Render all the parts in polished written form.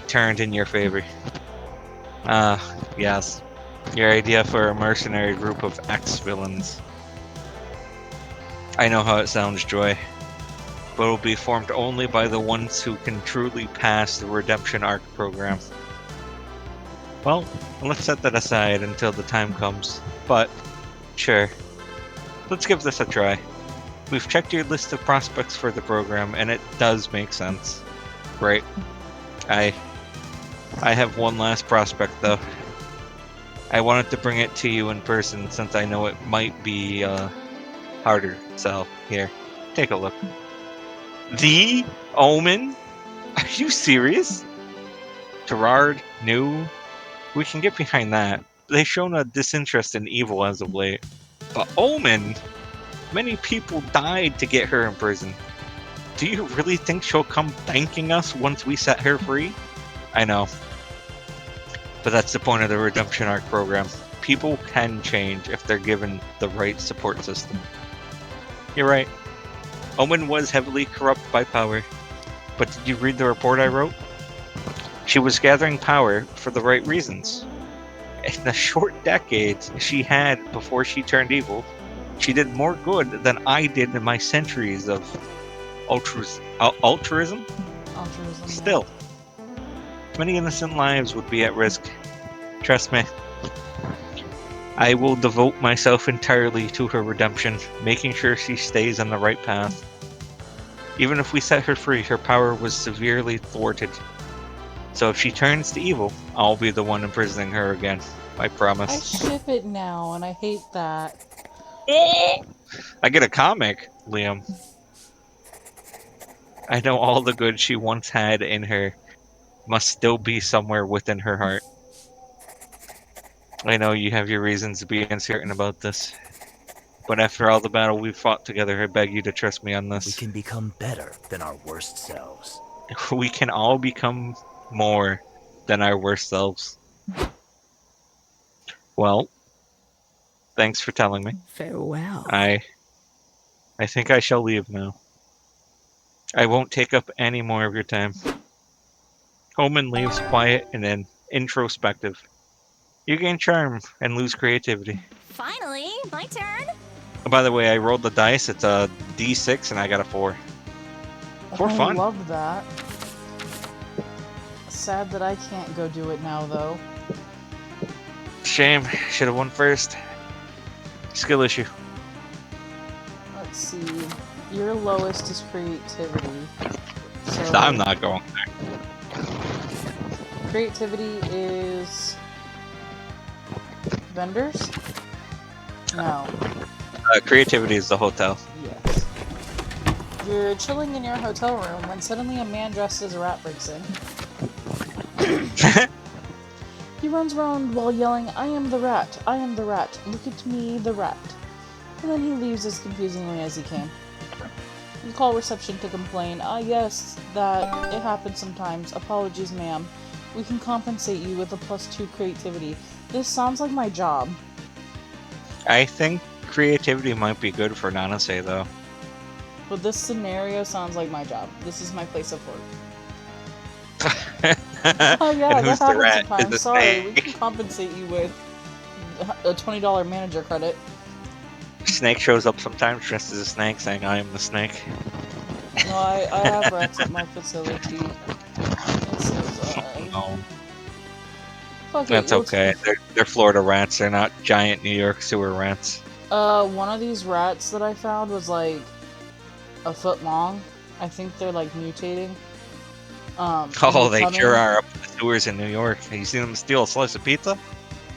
turned in your favor. Yes. Your idea for a mercenary group of ex-villains. I know how it sounds, Joy, but it will be formed only by the ones who can truly pass the Redemption Arc program. Well, let's set that aside until the time comes. But, sure. Let's give this a try. We've checked your list of prospects for the program, and it does make sense. Right. I have one last prospect, though. I wanted to bring it to you in person since I know it might be harder. So, here, take a look. The Omen? Are you serious? Gerard, new? We can get behind that. They've shown a disinterest in evil as of late. But Omen? Many people died to get her in prison. Do you really think she'll come thanking us once we set her free? I know. But that's the point of the Redemption Arc program. People can change if they're given the right support system. You're right. Omen was heavily corrupt by power. But did you read the report I wrote? She was gathering power for the right reasons. In the short decades she had before she turned evil, she did more good than I did in my centuries of altruism. Altruism. Still, many innocent lives would be at risk. Trust me. I will devote myself entirely to her redemption, making sure she stays on the right path. Even if we set her free, her power was severely thwarted. So if she turns to evil, I'll be the one imprisoning her again. I promise. I ship it now, and I hate that. I get a comic, Liam. I know all the good she once had in her must still be somewhere within her heart. I know you have your reasons to be uncertain about this. But after all the battle we've fought together, I beg you to trust me on this. We can become better than our worst selves. We can all become more than our worst selves. Well, thanks for telling me. Farewell. I think I shall leave now. I won't take up any more of your time. Omen leaves quiet and then introspective. You gain charm and lose creativity. Finally, my turn. Oh, by the way, I rolled the dice. It's a D6 and I got a 4. For fun. I love that. Sad that I can't go do it now, though. Shame. Should have won first. Skill issue. Let's see. Your lowest is creativity. So I'm not going there. Creativity is vendors? No. Creativity is the hotel. Yes. You're chilling in your hotel room when suddenly a man dressed as a rat breaks in. He runs around while yelling, "I am the rat! I am the rat! Look at me, the rat!" And then he leaves as confusingly as he came. You call reception to complain. "Ah yes, that it happens sometimes. Apologies, ma'am. We can compensate you with a +2 creativity." This sounds like my job. I think creativity might be good for Nanase, though. But this scenario sounds like my job. This is my place of work. Oh yeah, And who's that the rat? happens sometimes. Is the Sorry, we snake? can compensate you with a $20 manager credit. Snake shows up sometimes dressed as a snake saying, "I am the snake." No, I have rats at my facility. This is, No, fuck it, that's you'll okay. They're Florida rats. They're not giant New York sewer rats. One of these rats that I found was like a foot long. I think they're like mutating. Oh, they come sure in- are up in the sewers in New York. Have you seen them steal a slice of pizza?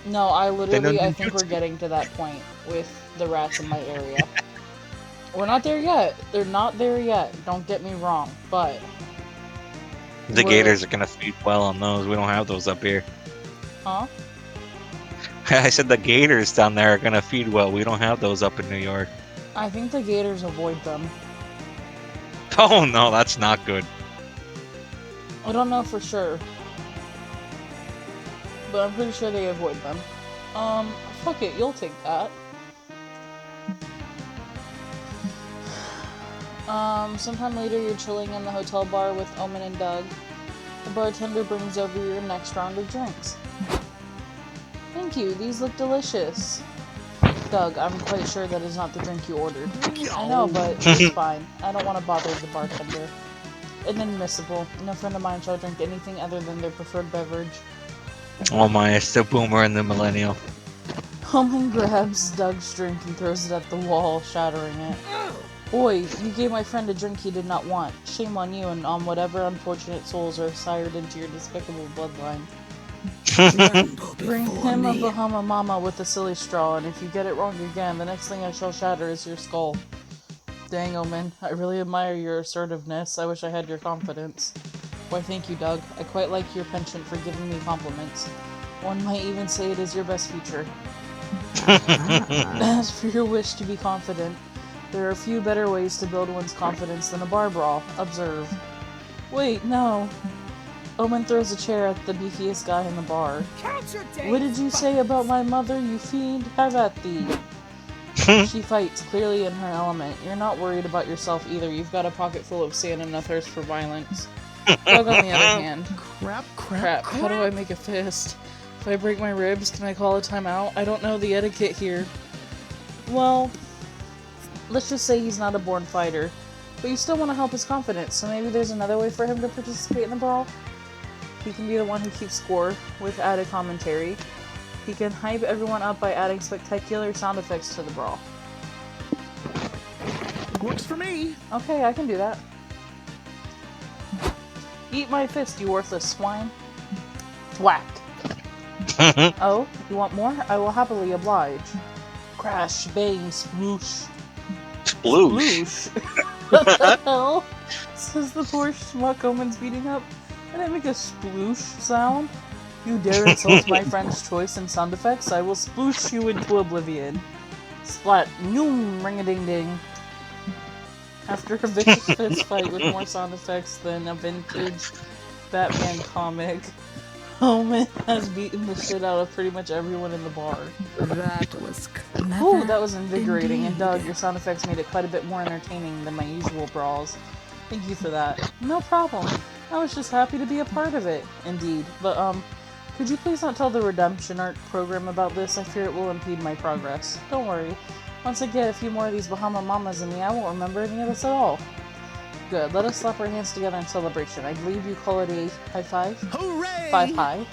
No, I literally, don't I do think we're it. getting to that point with the rats in my area. We're not there yet. They're not there yet. Don't get me wrong, but The we're- gators are gonna feed well on those. We don't have those up here. Huh? I said the gators down there are gonna feed well. We don't have those up in New York. I think the gators avoid them. Oh no, that's not good. I don't know for sure, but I'm pretty sure they avoid them. Fuck it, you'll take that. Sometime later you're chilling in the hotel bar with Omen and Doug. The The bartender brings over your next round of drinks. Thank you, these look delicious. Doug, I'm quite sure that is not the drink you ordered. I know, but it's fine. I don't want to bother the bartender. Inadmissible. No friend of mine shall drink anything other than their preferred beverage. Oh my, it's the boomer and the millennial. Holman grabs Doug's drink and throws it at the wall, shattering it. Boy, you gave my friend a drink he did not want. Shame on you and on whatever unfortunate souls are sired into your despicable bloodline. Bring him a Bahama Mama with a silly straw, and if you get it wrong again, the next thing I shall shatter is your skull. Dang, Omen, I really admire your assertiveness. I wish I had your confidence. Why, thank you, Doug. I quite like your penchant for giving me compliments. One might even say it is your best feature. As for your wish to be confident, there are few better ways to build one's confidence than a bar brawl. Observe. Wait, no. Omen throws a chair at the beefiest guy in the bar. What did you say about my mother, you fiend? Have at thee. She fights, clearly in her element. You're not worried about yourself either. You've got a pocket full of sand and a thirst for violence. Doug, on the other hand. Crap. How do I make a fist? If I break my ribs, can I call a timeout? I don't know the etiquette here. Well, let's just say he's not a born fighter. But you still want to help his confidence, so maybe there's another way for him to participate in the brawl? He can be the one who keeps score, with added commentary. He can hype everyone up by adding spectacular sound effects to the brawl. Works for me. Okay, I can do that. Eat my fist, you worthless swine. Thwack. Oh, you want more? I will happily oblige. Crash, bang, sploosh. Sploosh. What the hell? Says the poor schmuck Omen's beating up. Can I make a sploosh sound? You dare insult my friend's choice in sound effects? I will sploosh you into oblivion. Splat, noom, ring-a-ding-ding. After a vicious fist fight with more sound effects than a vintage Batman comic, Omen has beaten the shit out of pretty much everyone in the bar. That was clever. Ooh, that was invigorating, and indeed. Doug, your sound effects made it quite a bit more entertaining than my usual brawls. Thank you for that. No problem. I was just happy to be a part of it. Indeed. But, could you please not tell the Redemption Art program about this? I fear it will impede my progress. Don't worry. Once I get a few more of these Bahama Mamas in me, I won't remember any of this at all. Good. Let us slap our hands together in celebration. I believe you call it a high five? Hooray! 5 high.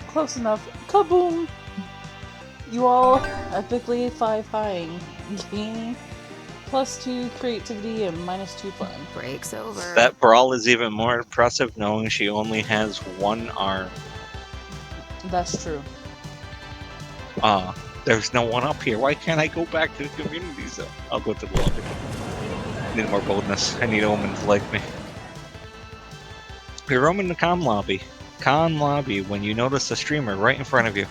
Close enough. Kaboom! You all epically 5 highing. Gaining +2 creativity and -2 fun. Break's over. That brawl is even more impressive knowing she only has one arm. That's true. There's no one up here. Why can't I go back to the community zone? I'll go to the lobby. I need more boldness. I need Omen to like me. You're roaming the con lobby. Con lobby when you notice a streamer right in front of you.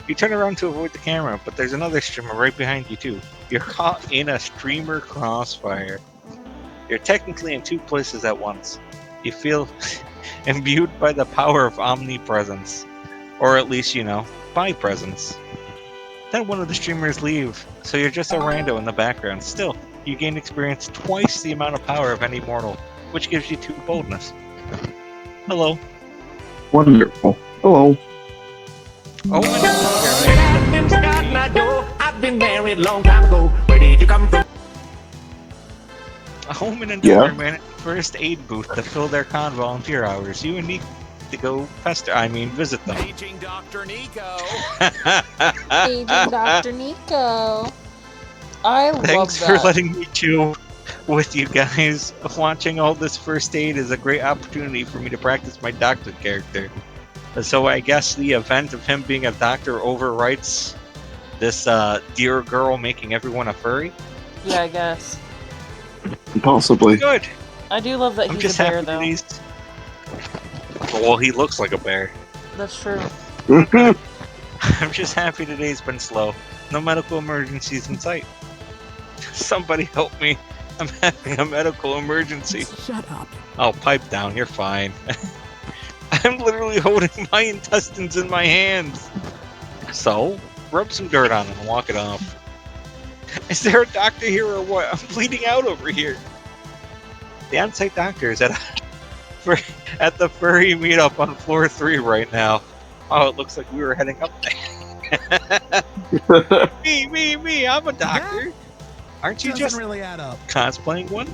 You turn around to avoid the camera, but there's another streamer right behind you too. You're caught in a streamer crossfire. You're technically in two places at once. You feel imbued by the power of omnipresence. Or at least, by presence. Then one of the streamers leave, so you're just a rando in the background. Still, you gain experience twice the amount of power of any mortal, which gives you 2 boldness. Hello. Wonderful. Hello. I've been married a long time ago. Where did you come from? Omen and Yeah. Doberman first aid booth to fill their con volunteer hours. You and Nico to go visit them. Aging Dr. Nico. Aging Dr. Nico. I love that. Thanks for letting me chill with you guys. Watching all this first aid is a great opportunity for me to practice my doctor character. So I guess the event of him being a doctor overwrites this dear girl making everyone a furry? Yeah, I guess. Possibly. Good. I do love that I'm he's just a bear, happy though. that he's... Well, he looks like a bear. That's true. I'm just happy today's been slow. No medical emergencies in sight. Somebody help me. I'm having a medical emergency. Shut up. Oh, pipe down. You're fine. I'm literally holding my intestines in my hands. So, rub some dirt on them and walk it off. Is there a doctor here or what? I'm bleeding out over here. The on-site doctor is at at the furry meetup on floor 3 right now. Oh, it looks like we were heading up there. Me, I'm a doctor. Aren't you Doesn't just really add up. cosplaying one?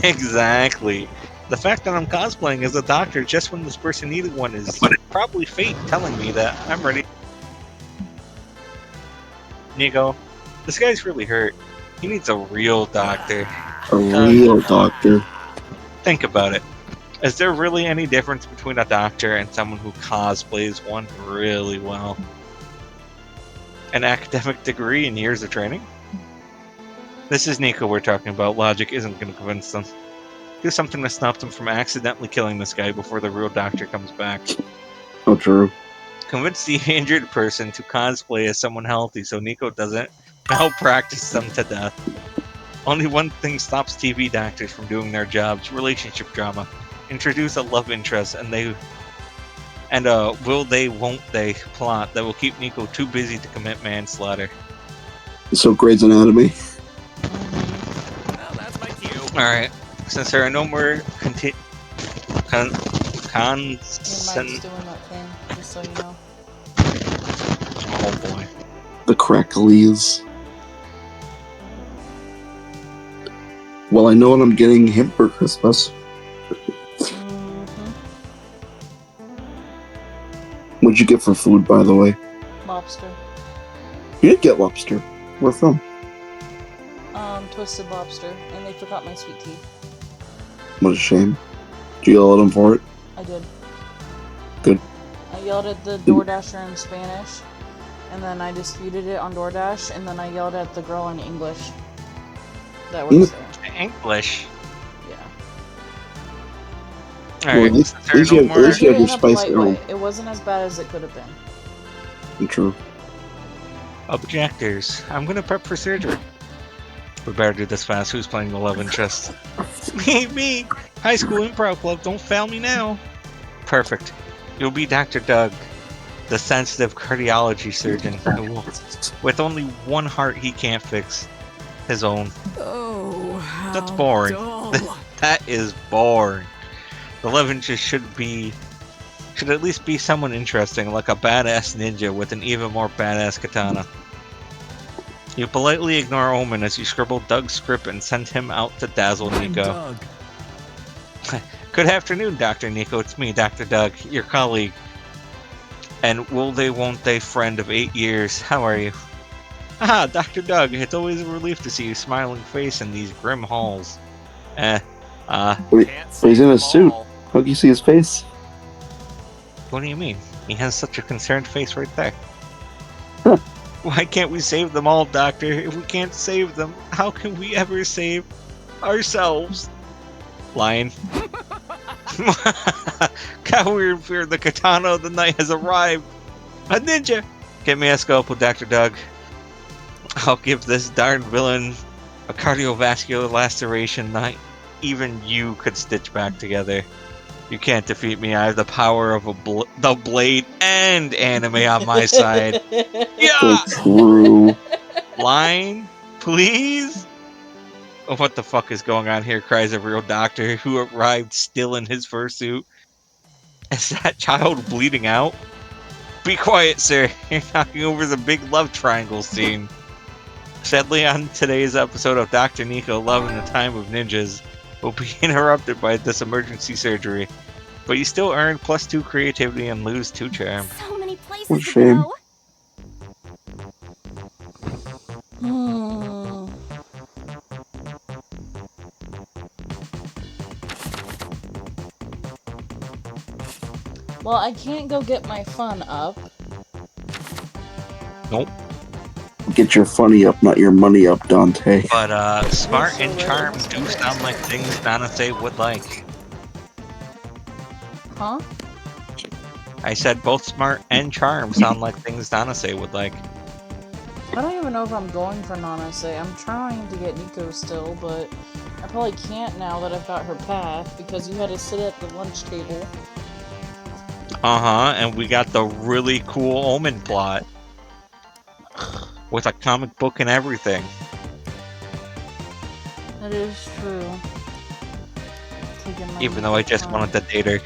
Exactly. The fact that I'm cosplaying as a doctor just when this person needed one is probably fate telling me that I'm ready. Nico, this guy's really hurt. He needs a real doctor. A real doctor. Think about it. Is there really any difference between a doctor and someone who cosplays one really well? An academic degree and years of training? This is Nico we're talking about. Logic isn't going to convince them. Do something to stop them from accidentally killing this guy before the real doctor comes back. Oh, true. Convince the injured person to cosplay as someone healthy so Nico doesn't malpractice them to death. Only one thing stops TV doctors from doing their jobs: relationship drama. Introduce a love interest and will they, won't they plot that will keep Nico too busy to commit manslaughter. So Grey's Anatomy. Well, that's my cue. Alright, since there are no more Your mic's doing that thing, just so you know. Oh boy. The Crackleys. Well, I know what I'm getting him for Christmas. Mm-hmm. What'd you get for food, by the way? Lobster. You did get lobster. Where from? Twisted lobster, and they forgot my sweet tea. What a shame. Did you yell at him for it? I did. Good. I yelled at the DoorDasher in Spanish, and then I disputed it on DoorDash, and then I yelled at the girl in English. That works there. English. Yeah. Well, Alright, at least- since there are at least you no have- more at least you I did have it your in a spice polite arrow. way. It wasn't as bad as it could have been. True. objectors, I'm gonna prep for surgery. We better do this fast. Who's playing the love interest? Me! High school improv club, don't fail me now. Perfect. You'll be Dr. Doug, the sensitive cardiology surgeon who will, with only one heart he can't fix, his own. Oh, how That's boring. dull. That is boring. The love interest should at least be someone interesting, like a badass ninja with an even more badass katana. You politely ignore Omen as you scribble Doug's script and send him out to dazzle I'm Nico. Doug. Good afternoon, Dr. Nico. It's me, Dr. Doug, your colleague. And will they, won't they friend of 8 years. How are you? Ah, Dr. Doug, it's always a relief to see your smiling face in these grim halls. Can't But he's in a save suit. them all. How can you see his face? What do you mean? He has such a concerned face right there. Huh. Why can't we save them all, Doctor? If we can't save them, how can we ever save ourselves? Lion. Coward in fear, the katana of the night has arrived. A ninja! Get me a scalpel, Dr. Doug. I'll give this darn villain a cardiovascular laceration not even you could stitch back together. You can't defeat me. I have the power of the blade and anime on my side. Yeah! So true. Line, please? Oh, what the fuck is going on here? Cries a real doctor who arrived still in his fursuit. Is that child bleeding out? Be quiet, sir. You're knocking over the big love triangle scene. Sadly, on today's episode of Dr. Nico, Love in the Time of Ninjas, will be interrupted by this emergency surgery. But you still earn +2 creativity and lose 2 charm. So many places What a to shame. go. Hmm. Well, I can't go get my fun up. Nope. Get your funny up, not your money up, Dante. But smart so and right. charm do sound like things Nanase would like. Huh? I said both smart and charm sound like things Nanase would like. I don't even know if I'm going for Nanase. I'm trying to get Nico still, but I probably can't now that I've got her path because you had to sit at the lunch table. Uh-huh, and we got the really cool Omen plot. With a comic book and everything. That is true. Take again. Even though I just wanted to date her.